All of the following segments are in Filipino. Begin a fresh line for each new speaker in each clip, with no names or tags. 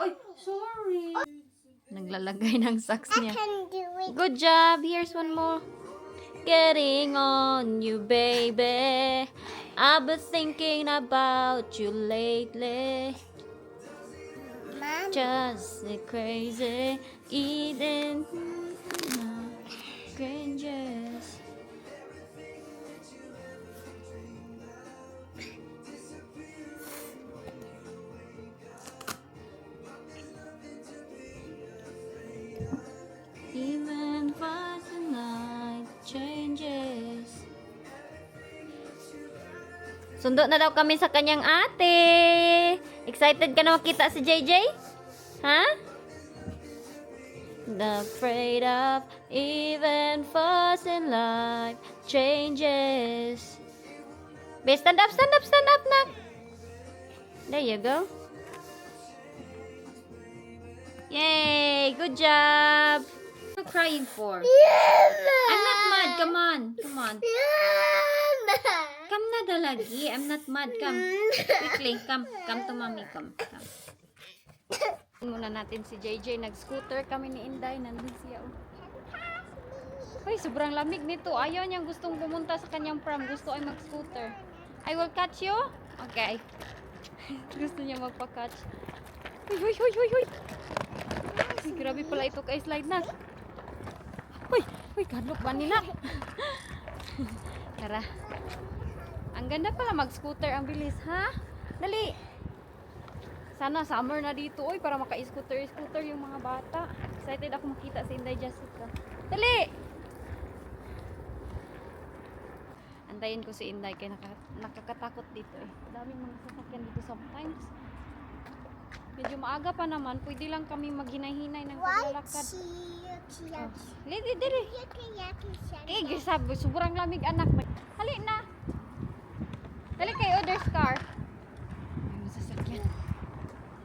Oy, sorry.
Naglalagay ng socks
I
niya.
can do it.
Good job. Here's one more. Getting on you, baby. I've been thinking about you lately.
Mom.
Just crazy. Eating strangers. Even fast the night changes. Sundo na daw kami sa kanyang ate. Excited ka na makita si JJ? Ha? Not afraid of even fast in life changes. Be, stand up, nak. There you go. Yay! Good job! What are you crying for? I'm not mad. Come on. Come on. Come na dalagi. I'm not mad. Come. Quickly. Come. Come to mommy. Come. Come. Muna natin si JJ. Nag-scooter kami ni Inday. Nandun siya. Oh. Ay, sobrang lamig nito. Ayaw niyang gustong pumunta sa kanyang prom. Gusto ay mag-scooter. I will catch you? Okay. Gusto niya magpa-catch. Huy, huy, huy, huy, huy. Ay, grabe pala ito kay slide na. Huy, huy, kadlok ba nila? Tara. Ang ganda pala mag-scooter. Ang bilis, ha? Dali. Sana summer na dito, oy, para maka-scooter yung mga bata. Excited ako makita si Inday Jessica. Dali! Antayin ko si Inday kaya nakakatakot dito eh. Daming mga sasakyan dito sometimes. Medyo maaga pa naman, pwede lang kami maghinay-hinay ng paglalakad. Lidi, dili. Eh, sabi, sobrang lamig anak. Hali na. Dali kay other's car. May masasakyan.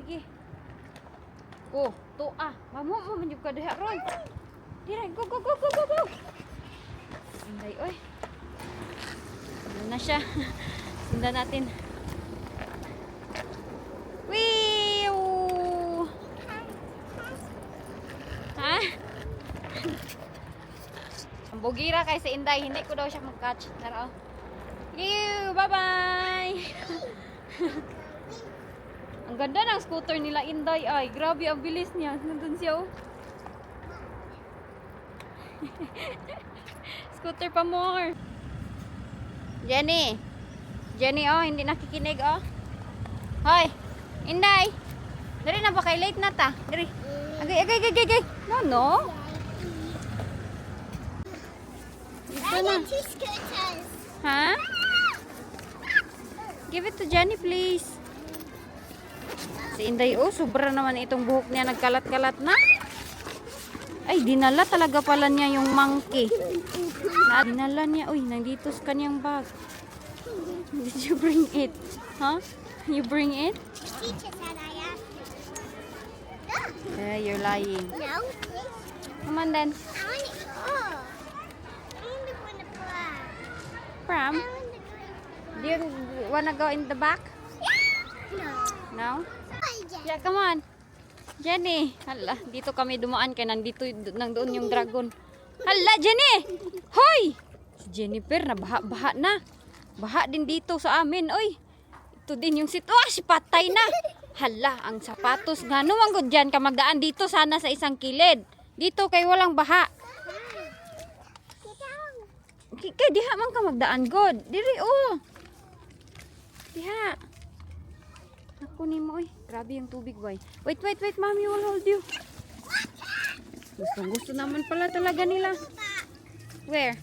Sige. Go, to Mamo mo man yung kadaha ron. Dire, go, go, go, go, go, go. Inday, oy. Ano na siya? Sundan natin. Wee! Ha? Ang bugira kay si Inday, hindi ko daw siya mag-catch. Tara, oh. Ew, bye-bye! Ang ganda ng scooter nila Inday ay. Grabe ang bilis niya. Nandun siya, oh. Scooter pa more. Jenny. Jenny, oh. Hindi nakikinig, oh. Hoy. Inday. Dari na ba kay late na ta? Dari. Agay. No. Ito na. Ha? Give it to Jenny, please. Si Inday, oh, sobra naman itong buhok niya. Nagkalat-kalat na. Ay, dinala talaga pala niya yung monkey. Dinala niya. Uy, nandito sa kanyang bag. Did you bring it? Huh? You bring it? You're lying.
No.
Come on then.
I want to go. I want to go in the park.
Pram?
I want to go.
Do you wanna go in the back?
No.
No? Yeah, come on. Jenny. Hala, dito kami dumaan kaya nandito nandoon yung dragon. Hala, Jenny! Hoy! Si Jennifer na baha na. Baha din dito sa amin, oy. Ito din yung si patay na. Hala, ang sapatos nga. Numanggod dyan ka magdaan dito sana sa isang kilid. Dito kay walang baha. Kay diha man ka magdaan, God. Diri, oh. Diha. Ako ni mo, oy. Grabe yung tubig, boy. Wait. Mommy will hold you. Gusto naman pala talaga nila. Where?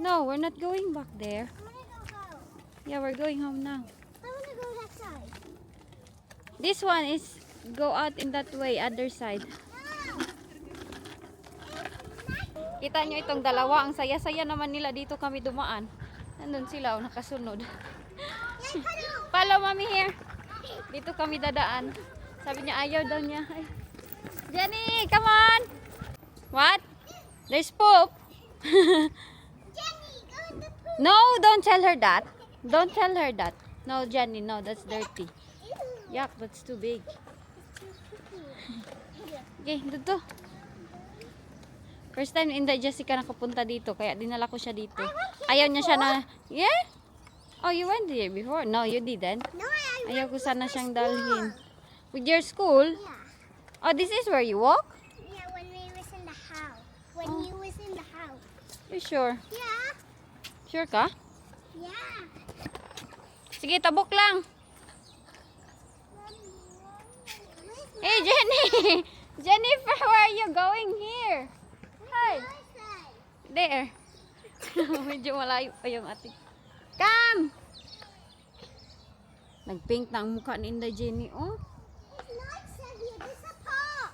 No, we're not going back there. Yeah, we're going home now.
I want to go that side.
This one is go out in that way, other side. Kita nyo itong dalawa, ang saya-saya naman nila dito kami dumaan. Nandun sila, oh, nakasunod. Follow mommy here. Dito kami dadaan. Sabi niya ayaw daw niya. Ay. Jenny, come on. What? There's poop.
Jenny, go in the pool.
No, don't tell her that. Don't tell her that. No, Jenny, no, that's dirty. Yuck, that's too big. Okay, dito. First time Inday Jessica nakapunta dito, kaya dinala ko siya dito. Ayaw niya siya na, yeah? Oh, you went there before? No, you didn't.
No, I
Ayaw ko sana siyang
school.
dalhin. With your school?
Yeah.
Oh, this is where you walk?
Yeah, when we was in the house. When
Oh.
you was in the house.
You sure?
Yeah.
Sure ka?
Yeah.
Sige, tabok lang. Hey, Jenny! Jennifer, where are you going here? Hi! There. Medyo malayo pa yung ating. Come! Nag-pink na ang mukha ni Inday Jenny, oh.
It's not Sevilla. There's a park.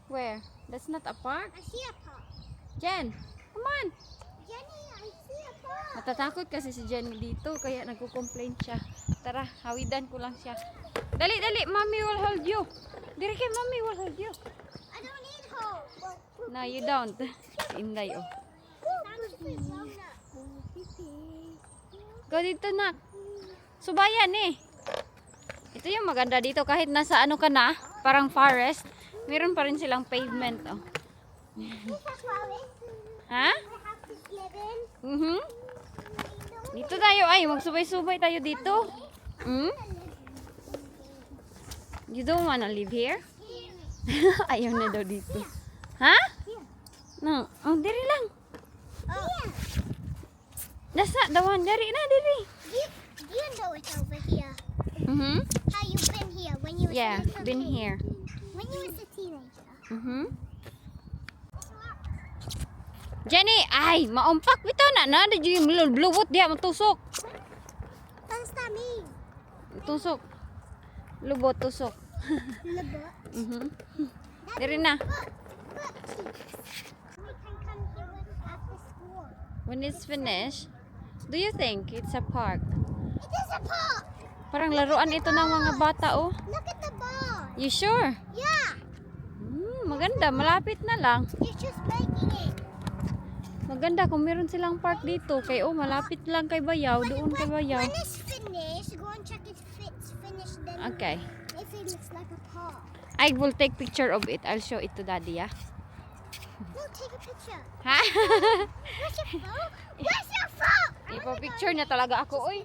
Where? That's not a park.
I see a park.
Jen, come on!
Jenny, I see a park.
Natatakot kasi si Jenny dito, kaya nagko-complain siya. Tara, hawidan ko lang siya. Dali, dali, mommy will hold you. Diri kay mommy will hold you.
I don't need hope.
No, you don't. Si Inday, oh. Go dito, nak. Subayan eh. Ito yung maganda dito, kahit nasa ano ka na, parang forest, meron pa rin silang pavement, oh. Ha? Mhm. Dito tayo, ay, magsubay-subay tayo dito. Hmm? You don't wanna live here? Ayaw na daw dito. Ha? No. Oh, diri lang. That's not the one. Diri na, diri.
You know it's over here.
Mhm.
How you been here when you was
Yeah,
a little
been
kid?
here.
When you was a teenager.
Mhm. Jenny, ay, maumpak bitaw na da yung blubot dia matusok.
What does that mean?
Tusok. Lubot tusok.
Labot.
Mhm. Diri na.
We can come here after school.
When it's finished, do you think it's a park?
It is a park.
Parang laruan ito ng mga bata, oh.
Look at the ball.
You sure?
Yeah,
Maganda, malapit na lang.
you're just making it.
Maganda kung meron silang park dito. Kay malapit lang kay Bayaw, doon kay Bayaw.
When it's finished, go and check if it's finished. Then
Okay.
if it looks like a park.
I will take picture of it. I'll show it to Daddy, ah.
No, take a picture.
Ha?
Where's your phone? Where's your phone?
Ipo-picture niya talaga ako, oy.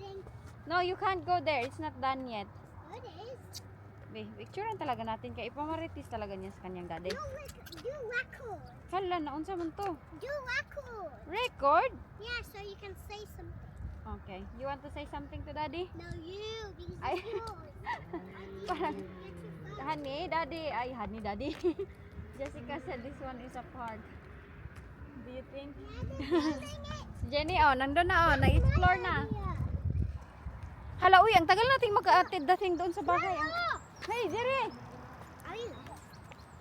No, you can't go there. It's not done yet.
Oh, it is.
Be, picturean talaga natin kay ipamaritis talaga niya sa kanyang daddy.
No, do record.
Hala, naunsa man to?
Do record.
Record?
Yeah, so you can say something.
Okay. You want to say something to Daddy?
No, you. Because
Ay.
it's yours.
Parang,
Get your phone.
honey, Daddy. Ay, honey, Daddy. Jessica said this one is a park. Do you think?
Yeah, they're building it.
Si Jenny, oh, nandun na, oh. Nag-explore na.
Yeah.
Hala, uy, ang tagal nating mag-aatid dating doon sa bahay. ah.
Oh,
Hey, Jerry!
are we lost?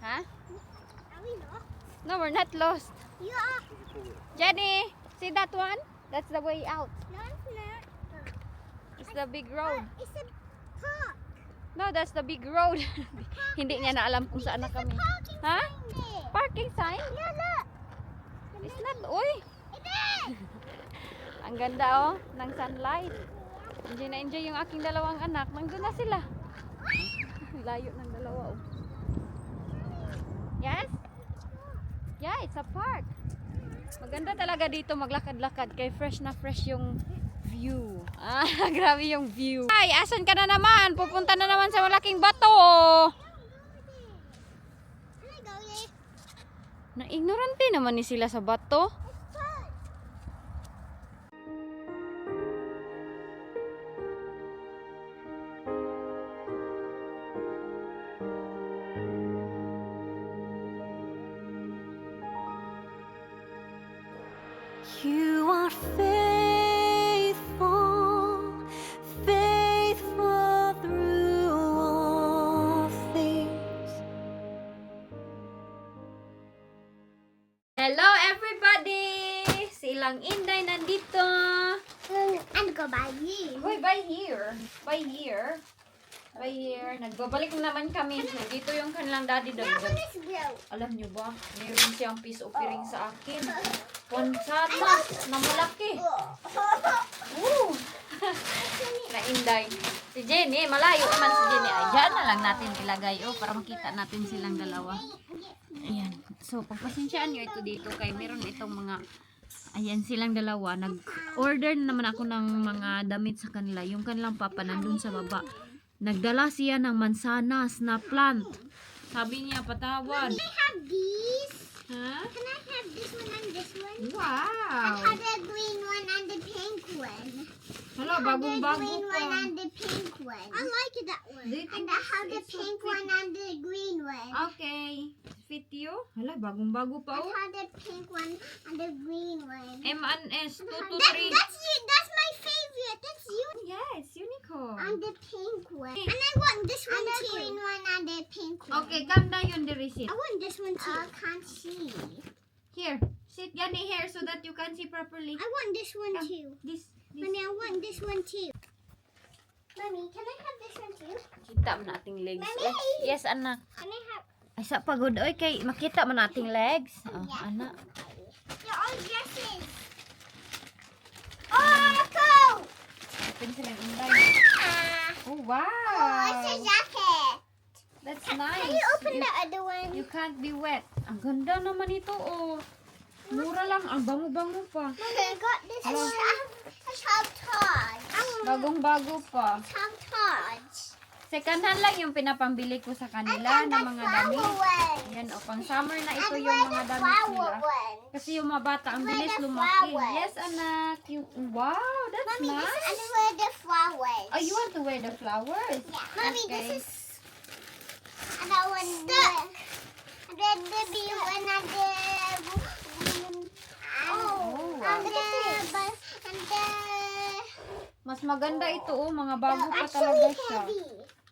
Ha?
Are we lost?
No, we're not lost.
You are.
Jenny, see that one? That's the way out.
No, it's not.
It's the big road.
It's a park.
No, that's the big road. Hindi niya na alam kung saan na
There's a
kami.
parking
Ha?
sign there.
Parking sign?
Yeah, look.
It's not, uy.
It is.
Ang ganda, oh, ng sunlight. Enjoy na enjoy yung aking dalawang anak. Nandun na sila. Layo ng dalawa, oh. Yes? Yeah, it's a park. Maganda talaga dito maglakad-lakad kay fresh na fresh yung view. Ah, grabe yung view. Ay, asan ka na naman? Pupunta na naman sa malaking bato.
Can I go there?
Na-ignorante naman ni sila sa bato.
It's fun.
You are faithful, faithful through all things.
Hello everybody! Silang Inday nandito.
And go by you.
Hoy, by here. By here. By here. Nagbabalik na naman kami. Dito yung kanilang daddy
Now
dog.
when it's blue.
Alam nyo ba, meron siyang peace offering sa akin. Ponsatas na malaki. Woo! Na Inday. Si Jenny, malayo naman si Jenny. Ay, dyan na lang natin ilagay. Oh, para makita natin silang dalawa. Ayan. So, pagpasensyaan nyo ito dito kay meron itong mga, ayan silang dalawa. Nag-order na naman ako ng mga damit sa kanila. Yung kanilang papa nandun sa baba. Nagdala siya ng mansanas na plant. Sabi niya, patawad.
Can I have these?
Ha?
Can I have this one and this one?
Wow!
And the green one and the pink one.
Hala,
The
bagong-bago
green
pa.
one and the pink one. I like that one.
Do you think
And I have the
it's so
pink
pretty?
one and the green one.
Okay. Fit you? Hala, bagong-bago pa
I
oh.
have the pink one and the green one.
M&S 2 to 3.
That's my favorite. That's you.
Yes, unicorn.
And the pink one. And I want this one too. And the green one and the pink one.
Okay, calm down yun the receipt.
I want this one too. I can't see.
Here, sit Yanni here so that you can see properly.
I want this one
Come.
too.
This.
Mommy, I want this one too. Mommy, can I have this one too?
Kita man nating legs.
Mami!
Yes, anak.
Can I have?
Ay, sa pagod. Oy, kay makita man nating legs. Oh,
Yeah.
anak.
They're all dresses. Oh, cool!
Open sila ng inday.
Ah.
Oh, wow.
Oh, it's a jacket.
That's
Can
nice.
you open the other one?
You can't be wet. Ang ganda naman ito, oh. Mura lang. Ang bango-bango pa.
Mommy, I got this
Hello.
one. Sabotage.
Bagong-bago pa.
Sabotage.
Second hand lang yung pinapambili ko sa kanila ng mga damit.
one.
Yan, o, pang summer na ito
And
yung
where
mga
the
damit
flower
nila.
one?
Kasi yung mga bata, ang
Where
bilis
the
lumaki.
flowers?
Yes, anak. Wow, that's
Mommy,
nice.
this is where the flowers.
Oh, you want to wear the flowers?
Yeah. Mommy,
Okay.
this is. And that one. Stuck. And then the bee one and the.
Oh, wow.
And the.
Mas maganda ito, oh. Mga bago pa
Actually
talaga siya.
heavy.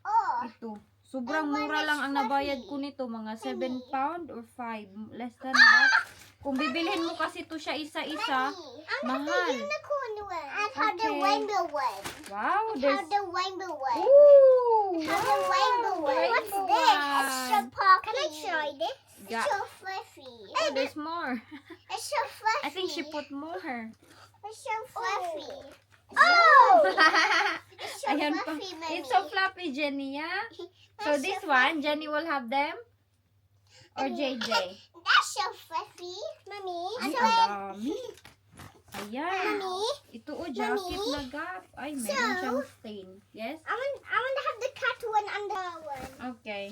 Oh.
Ito. Sobrang
And one
mura
is
lang ang nabayad
fluffy.
ko nito. Mga 7 pound or 5. Less than that. Kung bibilhin mo kasi ito siya isa-isa,
I'm
mahal.
the unicorn one. And how the
Okay.
rainbow one.
wow,
How
there's...
the rainbow one.
Ooh!
How the rainbow one. What's
rainbow
this? It's so
one.
poppy. Can I try this?
Yeah.
It's so fluffy.
Oh, there's more.
It's so fluffy.
I think she put more.
It's so fluffy. Oh! It's so
Ayan pa.
fluffy, Mommy.
It's so fluffy, Jenny, yeah? So
That's
this
so
one, Jenny will have them? Or
Mommy.
JJ?
That's so fluffy. Mommy.
Ay,
So,
ang dami. Ayan.
Mommy.
Ito o, jacket
Mommy.
na gap. Ay, meron
So,
siyang stain. Yes?
I want to have the cat one and the one.
Okay.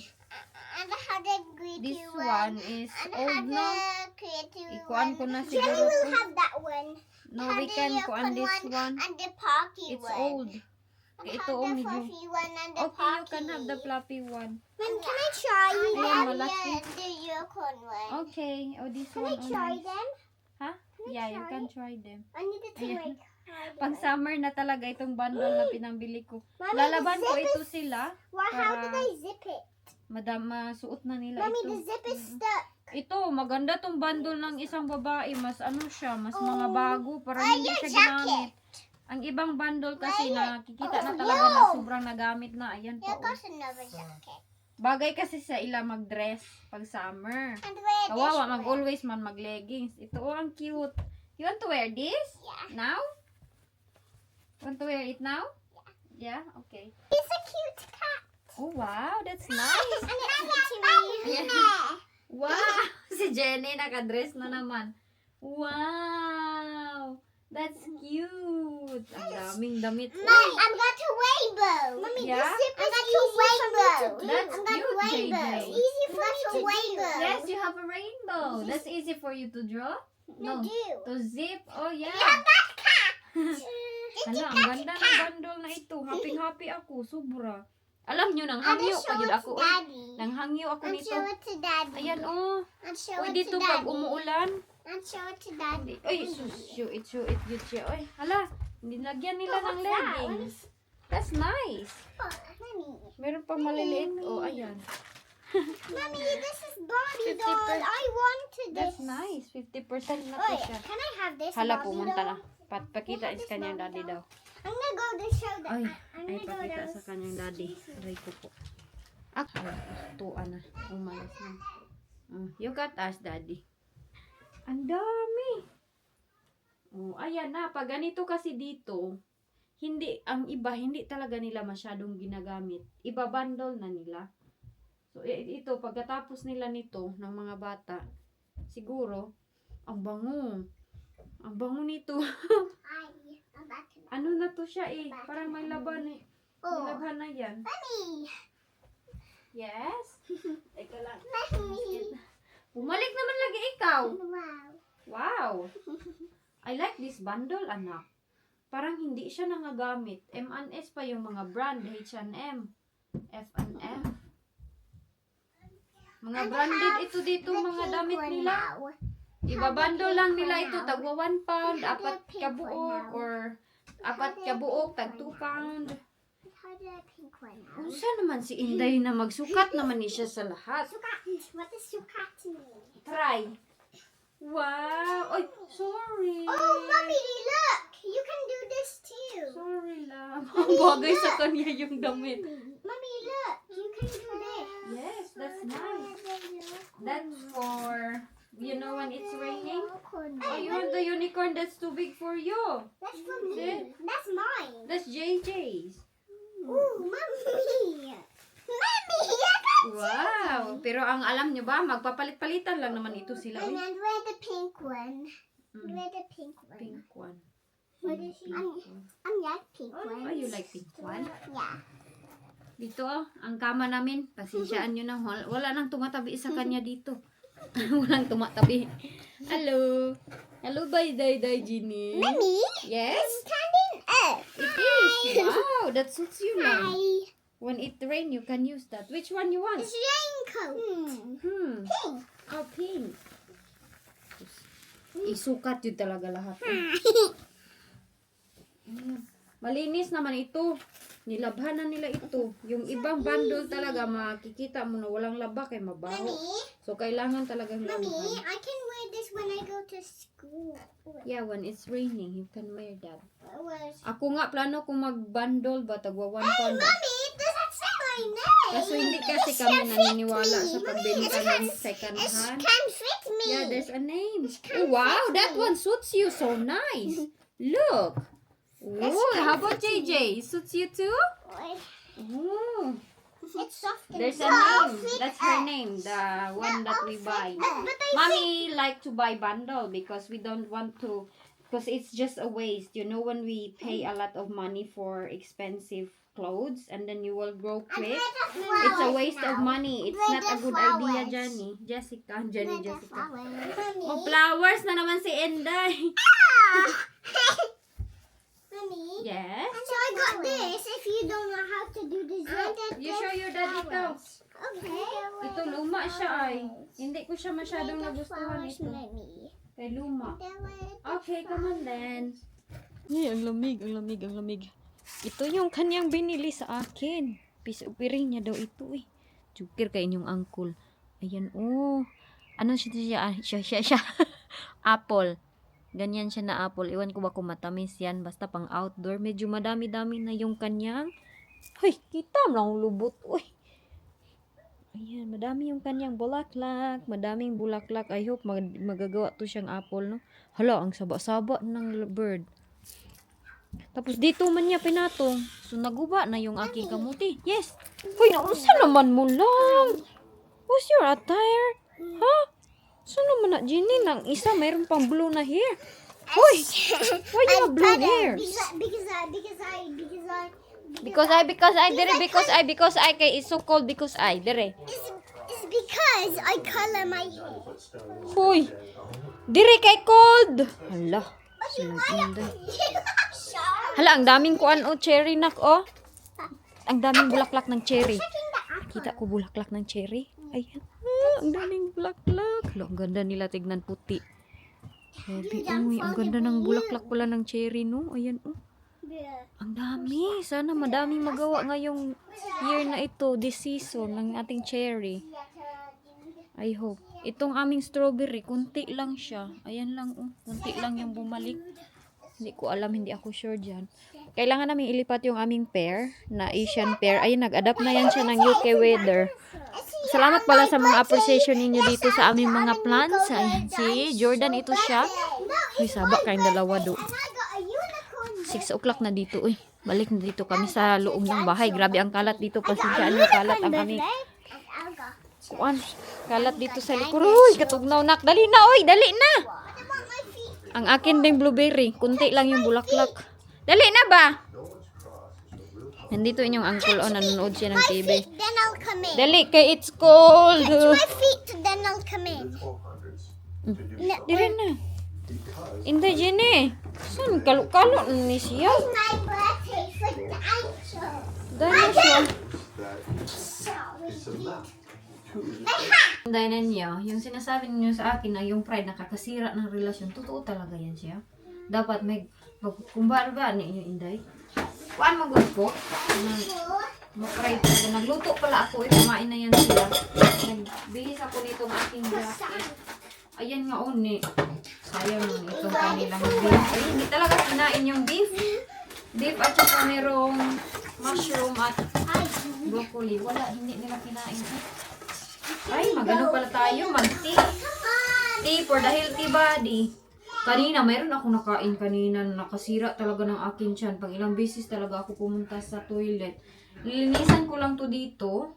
And I have the gritty
This one is
And I
old
have
na.
the creative
Ikuan
one.
ko na
Jenny
siguro
will
to.
have that one.
No,
Have
we
the
can
unicorn
kuan this one.
And the pocky
It's
one.
old.
And
Ito
have
o,
the
medyo.
fluffy one and the
Okay, you can have the fluffy one.
Mom, can I try you
Ayan,
have
malaki.
the unicorn one?
Okay. Oh, this
Can
one.
I try
nice.
them?
Ha?
Can I
Yeah, you
try
can
it?
try them.
I needed to
Ayan.
like try them.
Pang summer na talaga itong bundle na pinambili ko.
Mommy,
Lalaban
the
ko
zip
ito
is-
sila.
Well, how did
para-
I zip it?
Masuot na nila
Mommy,
ito.
the zip is stuck.
Ito, maganda tong bundle ng isang babae. Mas ano siya, mas
Oh.
mga bago para
Ay,
hindi
your
siya
jacket.
ginamit. Ang ibang bundle kasi
Ay,
nakikita na
oh,
talaga na
no.
sobrang nagamit na. Ayan
Here
po.
goes another jacket.
Bagay kasi sa ila mag-dress pag summer.
And wear this
Kawawa,
one.
mag-always man mag-leggings. Ito, oh, ang cute. You want to wear this?
Yeah.
Now? Want to wear it now? Yeah? Okay.
It's a cute cat.
Oh, wow. That's nice.
And it's to me.
Ayan. Wow! Si Jenny nakadress na naman. Wow! That's cute! Ang daming damit.
Mom, I've got a rainbow. Mommy,
Yeah?
the zip is easy rainbow.
That's
I've got
cute,
rainbow.
JJ.
It's easy for me to rainbow.
Yes, you have a rainbow. That's easy for you to draw?
No, do.
To zip? Oh, yeah.
You have that cat.
Hala, ang ganda ng bundle na ito. Happy-happy ako. Sobra. Alam nyo, nang hangyo
show
pagod
it
ako.
to Daddy.
Nang hangyo ako
And
nito.
show it to Daddy.
Ayan, oh.
And show
Uy,
it
dito
to
pag
Daddy.
umuulan.
And show it to Daddy.
Ay, show it, good siya. Ay, hala, nilagyan nila
Oh,
ng
what's that?
leggings. That's nice.
Oh, Mommy.
Meron pang maliliit. Oh, ayan.
Mommy, this is Barbie
50%.
doll. I wanted this.
That's nice. 50% na to
Wait,
siya.
can I have this
Hala,
Barbie
pumunta
doll?
na. Pakita is kanyang daddy daw.
I'm gonna go to show them.
Ay,
I'm
ay,
gonna go
pakita
down.
sa kanyang daddy. Aray ko po. Tuan na. Umalis na. You got us, daddy. Ang dami. Oh, ayan na. Pag ganito kasi dito, ang iba, hindi talaga nila masyadong ginagamit. Iba-bundle na nila. So, ito, pagkatapos nila nito, ng mga bata, siguro, ang bango. Ang bango nito. Ano na to siya eh? Parang may laban eh. May laban na yan.
Mommy.
Yes? Teka lang.
Mommy.
Bumalik naman lagi ikaw.
Wow.
Wow. I like this bundle, anak. Parang hindi siya nangagamit. M&S pa yung mga brand. H&M. F&F. Mga branded ito dito, mga damit nila. Ibabundle lang nila ito. Tagwa 1 pound, 4 kabuok, or 4 kabuok, tag 2 pound.
How do I pink one now?
Unsa naman si Inday na magsukat naman ni siya sa lahat.
Sukat. What does sukat mean?
Try. Wow. Oy, sorry.
Oh, mommy, look! You can do this too.
Sorry lang. Ang bagay sa kanya yung damit.
Mommy, look! You can do this.
Yes, that's nice. That's for, you know when it's raining? Oh, you want the unicorn? That's too big for you.
That's for me.
See?
That's mine.
That's JJ's.
Ooh, mommy! Mommy, I got
Wow. Pero ang alam nyo ba, magpapalit-palitan lang naman ito sila.
And
Uy.
then where the pink one?
Mm.
Where the pink one?
Pink one.
What is she? I'm like pink one.
Oh, you like pink one?
Yeah.
Dito, ang kama namin. Pasensyaan nyo na. Wala nang tumatabi sa kanya dito. Walang tumatabi. Hello. Hello, bye, day, Ginny.
Mommy,
Yes?
standing up.
It is. Wow, that suits you now.
Hi.
When it rain, you can use that. Which one you want?
It's raincoat.
Pink. Oh, pink. Isukat yun talaga lahat. Malinis naman ito. Nilabhan na nila ito. Yung ibang bundle talaga, makikita mo na walang laba kay mabaho.
Mommy,
So, kailangan talagang
Mommy,
labahan.
I can wear this when I go to school.
Yeah, when it's raining, you can wear that.
Where's...
Ako nga, plano kong mag-bundle ba? Tagwa 1
Hey,
pound.
Mommy, does that say my name?
Kaso hindi kasi
It
kami
can fit
naniniwala
me.
sa pagbenta
It
ng
can-
second
It
hand.
can fit me.
Yeah, there's a name.
can
Oh, wow,
fit
that
me.
one suits you so nice. Look. Oh, how about JJ? Suits you too? Oh,
It's soft and
there's a
soft.
name. That's her name, the one that we buy.
But I
Mommy like to buy bundle because we don't want to, because it's just a waste. You know, when we pay a lot of money for expensive clothes and then you will grow quick, it's a waste of money. It's
Where
not a
the
good idea,
flowers?
Jenny. Jessica, Jenny, Jessica.
Mommy.
Oh, flowers na naman si Enday.
Mommy.
Yes.
So I got this if you don't know how to do this.
You show your daddy ito.
Okay.
Ito, luma siya ay. Hindi ko siya masyadong nagustuhan ito.
Mommy.
Kay luma.
There were
Okay, come on then. Ay, ang lamig, ang lamig, ang lamig. Ito yung kanyang binili sa akin. Piring niya daw ito eh. Jukir kay inyong uncle. Ayan, oh. Ano siya? Siya. Apple. Ganyan siya na apple. Iwan ko ba kung matamis yan. Basta pang outdoor. Medyo madami-dami na yung kanyang. Hoy, kita mo lang lubot. Uy. Ayan, madami yung kanyang bulaklak. Madaming bulaklak. I hope magagawa to siyang apple, no? Hala, ang saba-saba ng bird. Tapos dito man niya pinatong. So, naguba na yung aking kamuti. Yes. Hoy, naunsa naman mo lang. What's your attire? Ha? So naman na, Ginny, nang isa, mayroon pang blue na hair. Hoy! Why you have blue hair? Because I, kay it's so cold because I, dire.
It's because I color my hair.
Hoy! Dire kay cold! Hala. Silang inday. Hala, ang daming kuan o cherry nak oh. Ang daming bulaklak ng cherry. Kita ko bulaklak ng cherry. Ayan. Ah, ang daming bulaklak. Hala, ang ganda nila tignan puti. Grabe, uy, ang ganda ng bulaklak pala ng cherry, no? Ayan, oh. Ang dami. Sana madaming magawa ngayong year na ito, this season, ng ating cherry. I hope. Itong aming strawberry, kunti lang siya. Ayan lang, oh. Kunti lang yung bumalik. Hindi ko alam, hindi ako sure dyan. Kailangan namin ilipat yung aming pear, na Asian pear. Ayun, nag-adapt na yan siya ng UK weather. Salamat pala sa mga appreciation ninyo dito sa aming mga plants. Ayan, si Jordan, ito siya. Ay, sabak kayong dalawa do.
And I got a unicorn.
6 o'clock na dito. Uy, balik na dito kami sa loob ng bahay. Grabe ang kalat dito. Pasinsyahan nyo, kalat ang aming kuan. Kalat dito sa likod. Uy, katugnaw nak. Dali na, uy, dali na. Ang akin ding blueberry. Kunti lang yung bulaklak. Dali na ba? Nandito inyong uncle. O, nanonood siya ng TV.
Then I'll come in.
Dali, kay it's cold.
Touch my feet, then I'll come in.
Dili na. Inday, Jenny. Saan? Kalo-kalo ni siya.
My birthday for dinosaur.
Dali siya.
Sorry.
Inday na niya, yung sinasabi niyo sa akin na yung pride nakakasira ng relasyon, totoo talaga yan siya. Dapat may, kumbaga ba ni inyo, Inday? Kuan mo gusto ko? Ma-pride talaga. Nagluto pala ako, kumain na yan sila. Nagbihis ako nito ng aking jacket. Ayan nga ni. Sayang nun itong kanilang beef. Ay, hindi talaga kinain yung beef. Beef at saka merong mushroom at broccoli. Wala, hindi nila kinain. Ay, magano pala tayo. Mag-tea. Tea for the healthy body. Kanina, mayroon ako nakain kanina na nakasira talaga ng akin tiyan. Pag ilang beses talaga ako pumunta sa toilet. Lilinisan ko lang to dito.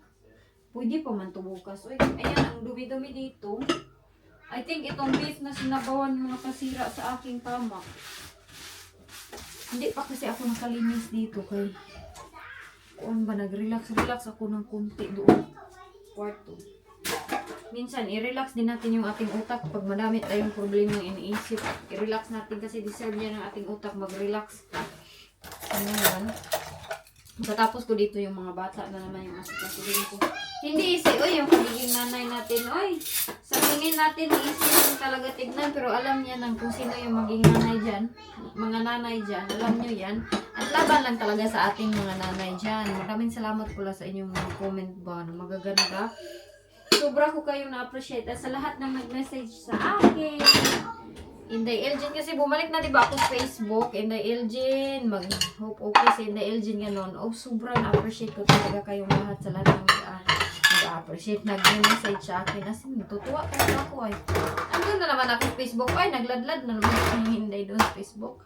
Pwede pa man to bukas. Uy, ayan, ang dumi-dumi dito. I think itong beef na sinabawan yung nakasira sa aking tama. Hindi pa kasi ako nakalinis dito kay kung ba nag-relax ako ng kunti doon. Kwarto. Minsan, i-relax din natin yung ating utak pag madami tayong problemang iniisip. I-relax natin kasi deserve niya ng ating utak mag-relax. Ano yan? Matapos ko dito yung mga bata na naman yung asikasin ko. Hindi easy, oy, yung pagiging nanay natin, oy. Sa tingin natin, easy yung talaga tignan, pero alam niya nang kung sino yung maging nanay dyan. Mga nanay dyan, alam nyo yan. At laban lang talaga sa ating mga nanay dyan. Maraming salamat pula sa inyong mga comment ba, na magaganda. Sobra ko kayong na-appreciate. At sa lahat ng nag-message sa akin. Inday Elgin kasi bumalik na diba ako sa Facebook. Inday Elgin, mag-hope okay si Inday Elgin ganon. Oh, sobrang na-appreciate ko talaga kayong lahat sa lahat ng nag-appreciate, nag-message sa akin. As in, tutuwa talaga ako ay. Andun na naman ako sa Facebook. Ay, nagladlad na naman yung Inday doon sa Facebook.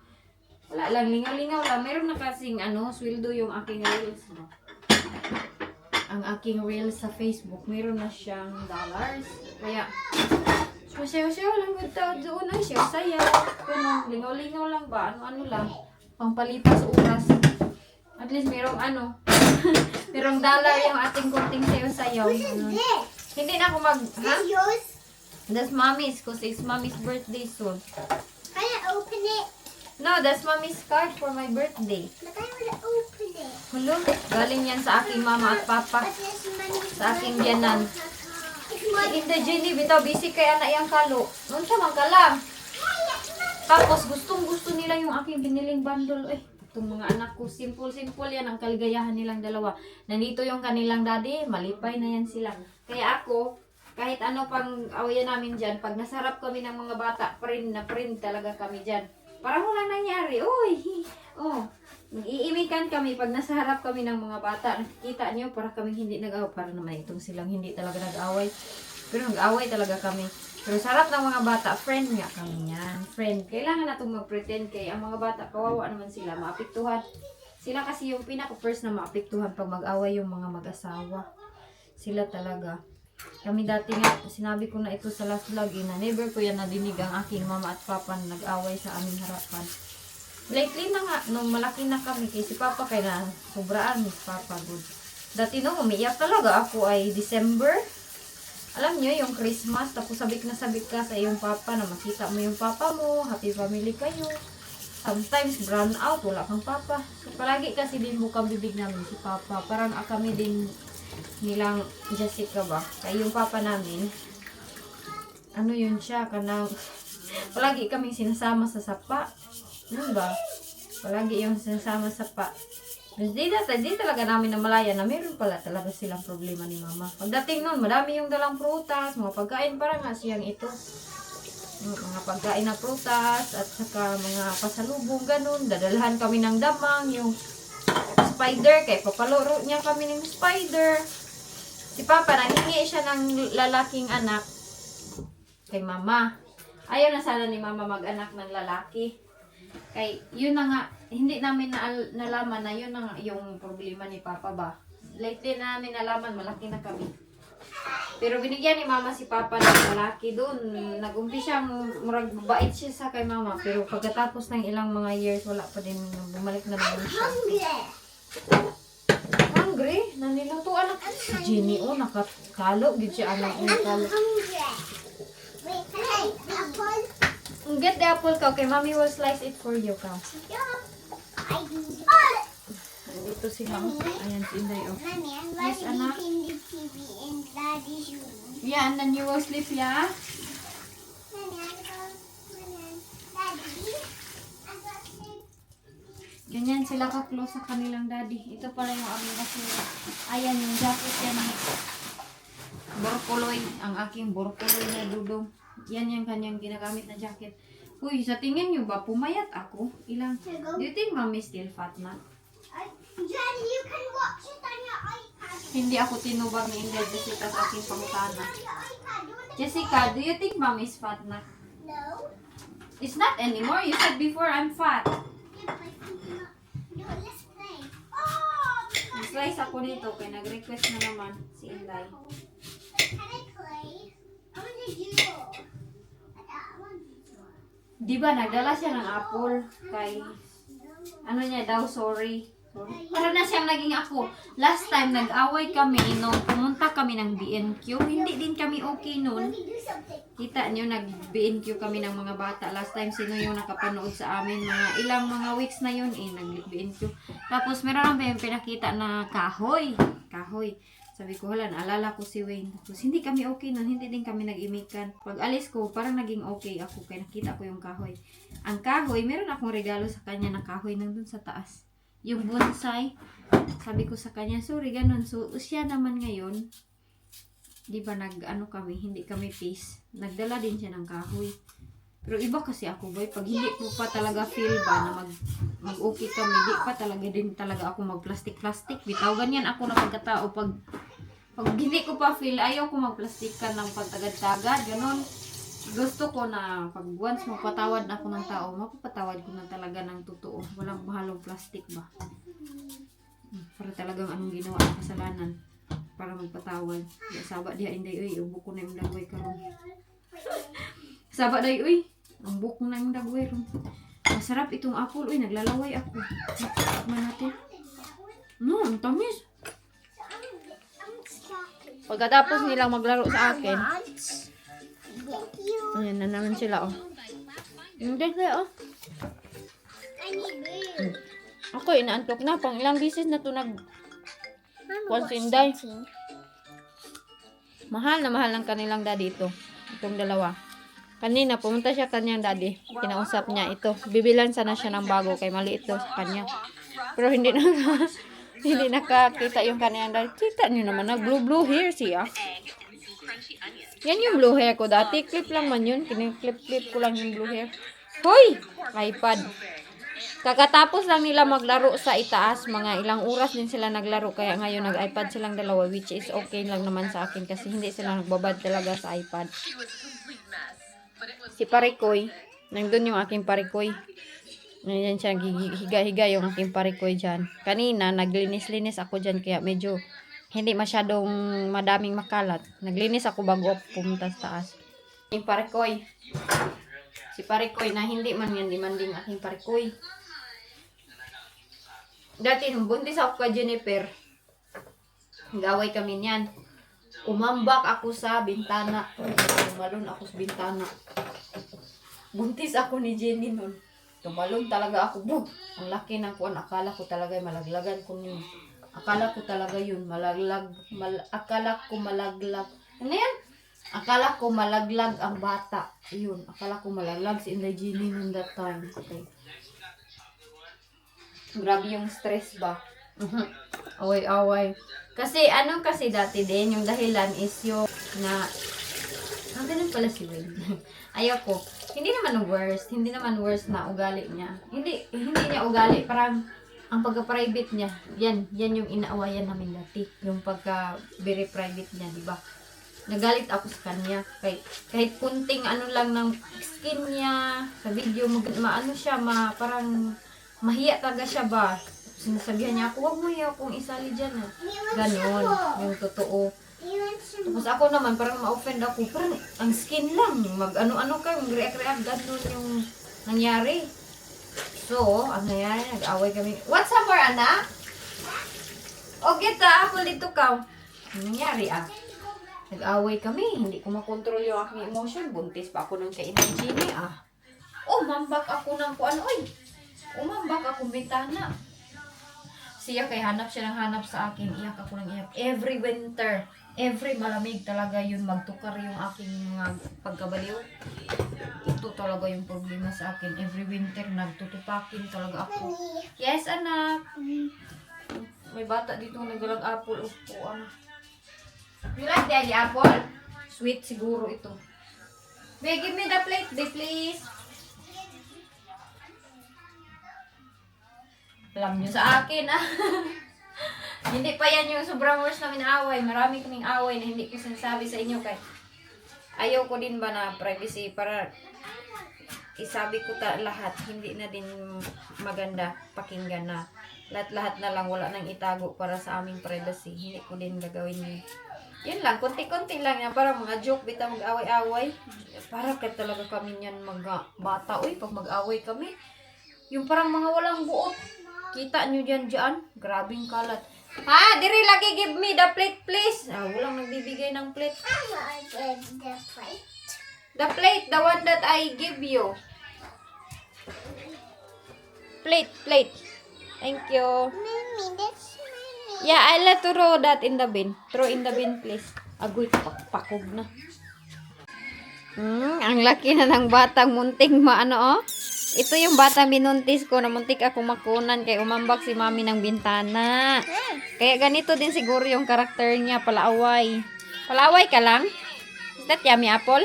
Wala lang, lingaw-lingaw lang. Meron na kasing sweldo yung aking reels. No? Ang aking reels sa Facebook, meron na siyang dollars. Kaya, sayaw-sayaw lang good tao doon ay sayaw-sayaw. Kung lingaw-lingaw lang ba? Ano-ano lang. Pampalipas oras. At least merong merong dollar yung ating kunting sayaw-sayaw. Hindi na ako ha?
Yours?
That's mommy's because it's mommy's birthday soon.
Can I open it?
No, that's mommy's card for my birthday.
But I want to open it.
Hello? Galing yan sa aking mama at papa.
But there's money.
Sa aking biyanan.
It's money.
Hindi, Jenny, bitaw, busy kay anak yung kalo. Noon sa man ka lang. Tapos, gustong-gusto nila yung aking biniling bundle. Eh, itong mga anak ko, simple-simple yan ang kaligayahan nilang dalawa. Nandito yung kanilang daddy, malipay na yan sila. Kaya ako, kahit ano pang awayan namin dyan, pag nasarap kami ng mga bata, friend na friend talaga kami dyan. Parang walang nangyari. Uy! Oh, nag-iimikan kami pag nasa harap kami ng mga bata. Nakikita niyo, para kami hindi nag-away. Para naman itong silang hindi talaga nag-away. Pero nag-away talaga kami. Pero sa harap ng mga bata, friend nga kami yan. Friend. Kailangan na itong mag-pretend kay ang mga bata, kawawa naman sila, maapektuhan. Sila kasi yung pinaka-first na maapektuhan pag mag-away yung mga mag-asawa. Sila talaga. Kami dati nga, sinabi ko na ito sa last vlog, na never ko yan nadinig ang aking mama at papa na nag-away sa aming harapan. Lately na nga, nung malaki na kami, kay si papa kaya na sobraan si papa good. Dati nung umiiyak talaga ako ay December. Alam nyo, yung Christmas, tapos sabik na sabik ka sa iyong papa na makita mo yung papa mo, happy family kayo. Sometimes brown out, wala kang papa. So, palagi kasi din bukang bibig namin si papa. Parang kami din nilang Jessica ba? Kaya yung papa namin, ano yun siya, kanang palagi kaming sinasama sa sapa. Ano ba? Palagi yung sinasama sa sapa. Mas di talaga namin namalaya na meron pala talaga silang problema ni mama. Pagdating nun, madami yung dalang prutas, mga pagkain, parang nga siyang ito. Mga pagkain na prutas, at saka mga pasalubong, ganun. Dadalhan kami ng damang, yung spider, kay papaloro niya kami ng spider. Si papa, nangingi siya ng lalaking anak kay mama. Ayaw na sana ni mama mag-anak ng lalaki. Kay, yun na nga, hindi namin nalaman na yun na nga yung problema ni Papa ba. Lately na namin nalaman, malaki na kami. Pero binigyan ni Mama si Papa ng malaki doon. Nag-umpisa, murag bait siya sa kay Mama. Pero pagkatapos ng ilang mga years, wala pa din, bumalik na naman siya. Hungry? Nanilutuan na si Jenny, oh, nakakalo. Gid siya anak ng kalo.
Wait, hey, apple.
Get the apple ka, okay? Mommy will slice it for you, ka.
I oh,
Dito si Mama. Ayan, si Inday, oh.
Mommy, I'm
Yes, anak.
watching the TV in Daddy's room.
Yeah, and then you will sleep, yeah?
Mommy, Daddy, I'm watching.
Ganyan sila ka-close sa kanilang daddy. Ito pala yung aming basura. Ayan, yung jacket yan ni Borkuloy. Ang aking Borkuloy na dudong. Yan yung kanyang ginagamit na jacket. Uy, sa tingin nyo ba, pumayat ako? Ilang? Do you think mommy still fat na?
Daddy, you can watch it on your iPad.
Hindi ako tinubag ni Inday Jessica sa aking pangutana.
On your iPad.
Jessica, do you think mommy is fat na?
No.
It's not anymore. You said before I'm fat.
Yeah, but I think not. No, let's play. Oh,
Slice ako nito kaya nag-request na naman si Inday.
can I play? I want to do. I want to do.
Di ba nagdala siya ng apple kay ano niya daw, sorry. Para na siyang naging ako. Last time nag-away kami nung pumunta kami ng BNQ. Hindi din kami okay noon.
Let me do something.
Kita nyo, nag-BNQ kami ng mga bata. Last time, sino yung nakapanood sa amin? Mga ilang mga weeks na yun nag-BNQ. Tapos, meron lang pinakita na kahoy. Kahoy. Sabi ko, hala, naalala ko si Wayne. Tapos, hindi kami okay nun. Hindi din kami nag-imikan. Pag alis ko, parang naging okay ako. Kaya nakita ko yung kahoy. Ang kahoy, meron akong regalo sa kanya na kahoy nandun sa taas. Yung bonsai. Sabi ko sa kanya, sorry, ganun. So, siya naman ngayon, di ba, nag-ano kami, hindi kami peace. Nagdala din siya ng kahoy. Pero iba kasi ako, boy. Pag hindi ko pa talaga feel ba na mag-okay kami, di pa talaga din talaga ako mag-plastic-plastic. Bitaw, ganyan ako na pagkatao. Pag hindi ko pa feel, ayaw ko mag-plastikan ng pagtagad-tagad. Ganon. Gusto ko na pag once magpatawad na ako ng tao, mapapatawad ko na talaga ng totoo. Walang mahalong plastic ba? Para talagang anong ginawa ang kasalanan. Para magpatawad. Saba diha Inday, uy. Ubuk ko na yung dagway karon. Saba day, uy. Ang buko na yung dagway ron. Masarap itong apple, uy. Naglalaway ako. Tikman natin. No, ang tamis. Pagkatapos nilang maglaro sa akin,
Thank you.
ayan na naman sila, oh. Hindi sila, oh.
I need blue.
Ako, inaantok na. Pang ilang bisis na to Inday. Mahal na mahal ng kanilang daddy ito. Itong dalawa. Kanina, pumunta siya kanyang daddy. Kinausap niya ito. Bibilan sana siya ng bago kay maliit daw sa kanya. Pero hindi na hindi nakakita yung kanyang daddy. Kita niyo naman, blue hair siya. Yan yung blue hair ko dati. Clip lang man yun. Clip ko lang yung blue hair. Hoy! iPad. Kakatapos lang nila maglaro sa itaas. Mga ilang oras din sila naglaro. Kaya ngayon nag-iPad silang dalawa. Which is okay lang naman sa akin. Kasi hindi sila nagbabad talaga sa iPad. Si Parikoy. Nandun yung aking Parikoy. Nandiyan siya. Higa-higa yung aking Parikoy dyan. Kanina naglinis-linis ako dyan. Kaya medyo hindi masyadong madaming makalat. Naglinis ako bago pumunta sa taas. Yung Parikoy. Si Parikoy na hindi man yan demanding aking Parikoy. Dati nung buntis ako kay Jennifer, gaway kami niyan. Umambak ako sa bintana. Tumalon ako sa bintana. Buntis ako ni Jenny nun. Tumalon talaga ako. Bug! Ang laki ng kuwan. Akala ko talaga malaglagan ko yun. Akala ko talaga yun. Akala ko malaglag. Ano yan? Akala ko malaglag ang bata. Yun. Akala ko malaglag si Inday Jenny nun that time. Okay. Grabe yung stress ba? Away-away. Kasi, ano kasi dati din, yung dahilan is yung na, ganun pala si Wayne. Ayoko. Hindi naman worst na ugali niya. Hindi niya ugali, parang, ang pagka-private niya, yan yung inaawayan namin dati. Yung pagka very private niya, di ba? Nagalit ako sa kanya. Kahit kunting ano lang ng skin niya, sa video, maano siya, parang mahiya talaga siya ba. Sinasabihan niya ako, huwag mo hiya akong isali dyan. Ganon, yung totoo. Tapos ako naman, parang ma-offend ako. Parang ang skin lang, mag-ano-ano ka, mag-react-react, ganon yung nangyari. So, ang nangyari, nag-away kami. What's up, anak? O, get the apple dito ka. Ang nangyari, nag-away kami. Hindi ko makontrol yung aking emotion. Buntis pa ako ng kainan Gini, umambak ako ng kuan, oy. Umambak ako bintana. Siya kay hanap siya ng hanap sa akin. Iyak ako ng iyak. Every winter, every malamig talaga yun. Magtukar yung aking mga pagkabaliw. Ito talaga yung problema sa akin. Every winter, nagtutupakin talaga ako. Yes, anak. May bata dito nagdalag apple. You like the apple? Sweet siguro ito. May give me the plate, please. Alam nyo sa akin, Hindi pa yan yung sobrang worst namin away. Marami kaming away na hindi ko sinasabi sa inyo kay ayaw ko din ba na privacy para isabi ko lahat. Hindi na din maganda pakinggan na. Lahat-lahat na lang wala nang itago para sa aming privacy. Hindi ko din gagawin yun. Yun lang, konti-konti lang yan. Parang mga joke, bita mag-away-away. Para ka talaga kami yan mga bata. Uy, pag mag-away kami, yung parang mga walang buot. Kita nyo dyan. Grabing kalat. Diri lagi, give me the plate, please. Walang nagbibigay ng plate.
I want the plate.
The plate, the one that I give you. Plate. Thank you.
Mommy, that's mommy.
Yeah, I'll let to throw that in the bin. Throw in the bin, please. Agoy, pakog na. Ang laki na ng batang munting maano, Ito yung batang binuntis ko na muntik ako makunan kay umambak si mami ng bintana. Kaya ganito din siguro yung karakter niya, palaaway. Palaaway ka lang? Is that yummy apple?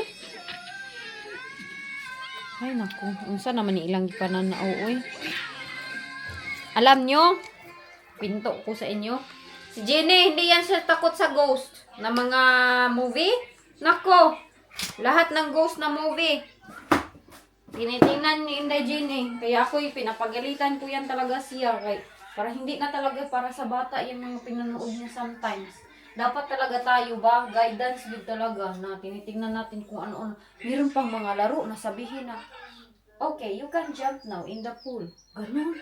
Ay naku, unsa naman ni ilang panan na uoy. Alam nyo, pinto ko sa inyo. Si Jenny, hindi yan siya takot sa ghost na mga movie. Nako, lahat ng ghost na movie. Tinitingnan ni Inday Jenny. Kaya ako pinapagalitan ko yan talaga siya. Para hindi na talaga para sa bata yung mga pinanood niya sometimes. Dapat talaga tayo ba, guidance din talaga na tinitingnan natin kung ano-ano. Meron pang mga laro na sabihin na, okay, you can jump now in the pool. Ganun.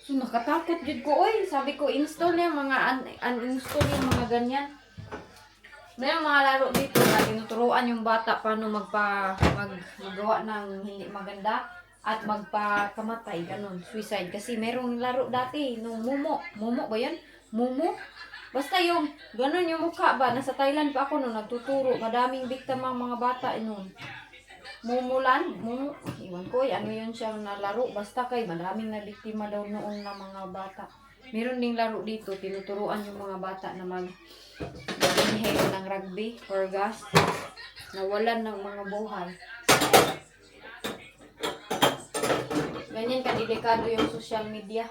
So nakatakot yun ko. Oy, sabi ko, install yung mga, uninstall yung mga ganyan. May mga laro dito na tinuturuan yung bata paano magawa ng hindi maganda at magpakamatay, ganun, suicide. Kasi merong laro dati, nung Mumu ba yan? Mumu? Basta yung, ganun yung mukha ba, nasa Thailand pa ako nung nagtuturo, madaming biktima ang mga bata noon. Mumulan, iwan ko, ano yun siyang nalaro, basta kay madaming nabiktima daw noon na mga bata. Meron ding laro dito, tinuturuan yung mga bata na mag-inhale ng rugby or gas, nawalan ng mga buhay. Ganyan kadelikado yung social media.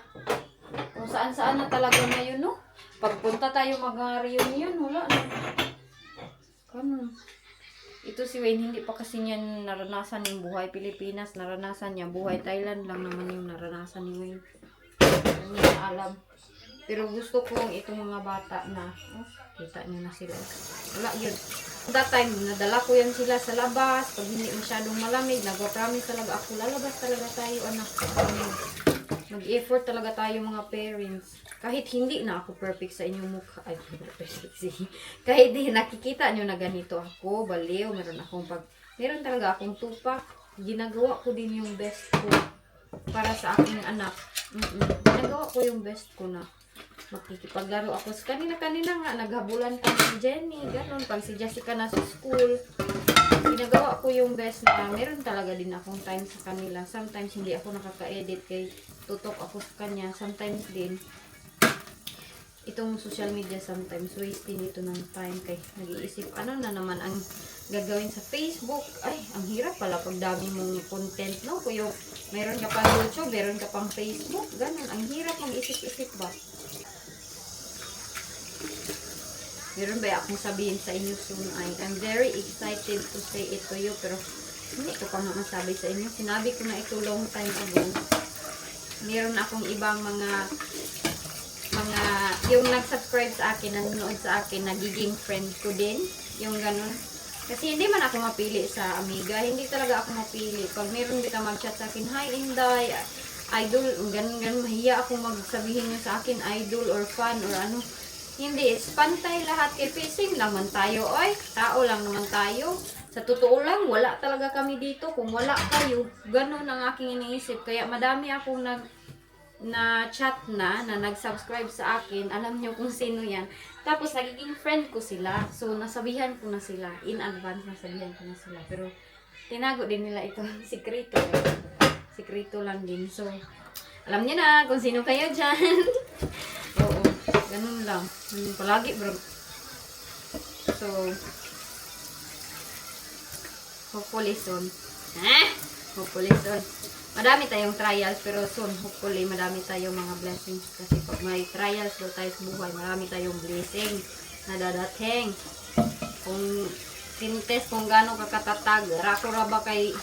Kung saan-saan na talaga na yun, no? Pagpunta tayo mag-reunion, wala na. Ganun. Ito si Wayne, hindi pa kasi niya naranasan yung buhay Pilipinas. Naranasan niya, buhay Thailand lang naman yung naranasan ni Wayne. Hindi niya alam. Pero gusto kong itong mga bata na, kita niyo na sila. Wala yun. That time, nadala ko yan sila sa labas. Pag hindi masyadong malamig, nagwa-promise talaga ako, lalabas talaga tayo, anak. Mag-effort talaga tayo mga parents. Kahit hindi na ako perfect sa inyong mukha. Ay, perfect. Kahit di nakikita nyo na ganito ako, baliw, meron talaga akong tupak. Ginagawa ko din yung best ko para sa aking anak. Ginagawa ko yung best ko na makikipaglaro ako. Kanina nga, naghabulan pa si Jenny, ganun. Pag si Jessica na sa school, ginagawa ko yung best na meron talaga din akong time sa kanila. Sometimes hindi ako nakaka-edit kay tutok ako sa kanya. Sometimes din, itong social media sometimes wasting ito ng time kay nag-iisip ano na naman ang gagawin sa Facebook. Ay, ang hirap pala pag dami mong content, no? Kung yung meron ka pang YouTube, meron ka pang Facebook, ganun. Ang hirap mag-isip-isip ba? Meron ba akong sabihin sa inyo soon ay I'm very excited to say it to you pero hindi ko pa nga masabi sa inyo. Sinabi ko na ito long time ago. Meron akong ibang mga yung nag-subscribe sa akin, nanonood sa akin, nagiging friend ko din. Yung ganun. Kasi hindi man ako mapili sa amiga. Hindi talaga ako mapili. Pag meron dito mag-chat sa akin, hi Inday, idol, ganun, mahiya ako magsabihin nyo sa akin, idol or fan or ano. Hindi, pantay lahat kay facing naman tayo, oy. Tao lang naman tayo. Sa totoo lang, wala talaga kami dito. Kung wala kayo, ganun ang aking iniisip. Kaya madami akong na-chat na nag-subscribe sa akin. Alam nyo kung sino yan. Tapos, nagiging friend ko sila. So, nasabihan ko na sila. In advance, nasabihan ko na sila. Pero, tinago din nila ito. Sikreto. Sikreto lang din. So, alam niyo na kung sino kayo dyan. Oo. Ganun lang. Palagi, bro. So, hopefully soon. Hopefully soon. Madami tayong trials, pero soon, hopefully, madami tayong mga blessings. Kasi pag may trials daw tayo sa buhay, marami tayong blessing na dadating. Kung tinitest kung gaano kakatatag, rako ra ba kay...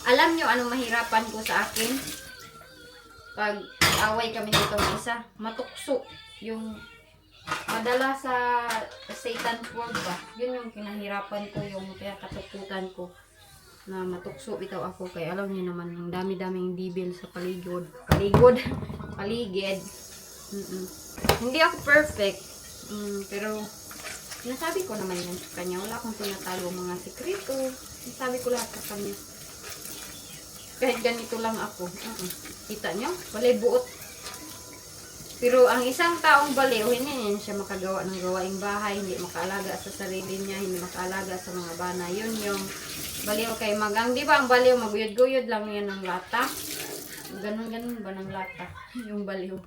Alam nyo anong mahirapan ko sa akin? Pag away kami dito ng isa, matukso. Yung madala sa Satan's world ba? Yun yung kinahirapan ko, yung kaya katukutan ko na matukso bitaw ako. Kaya alam niyo naman, yung dami-daming devil sa paligid. Hindi ako perfect. Pero, sinasabi ko naman yan sa kanya. Wala akong tinatago mga sikreto. Sinasabi ko lahat sa kanya. Kahit ganito lang ako. Kita nyo? Walay buot. Pero ang isang taong baliw, hindi yan siya makagawa ng gawaing bahay, hindi makaalaga sa sarili niya, hindi makaalaga sa mga bana. Yun yung baliw kay Magang. Di ba ang baliw, maguyod-guyod lang yan ng lata? Ganun-ganun ba ng lata? Yung baliw.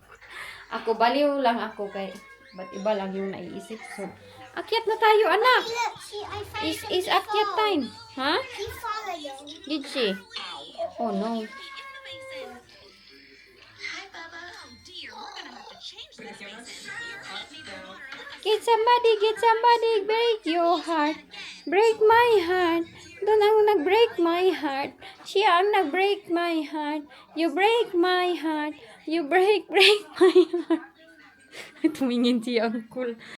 Ako, baliw lang ako kay, ba't iba lang yung naiisip. So, akyat na tayo, anak.
Look, I found
Is akyat time. Ha?
She followed you.
Did she? Oh no. Get somebody, break your heart. Break my heart. Doon ang nag-break my heart. Siya ang nag-break my heart. You break my heart. You break my heart. Tumingin siya ang cool.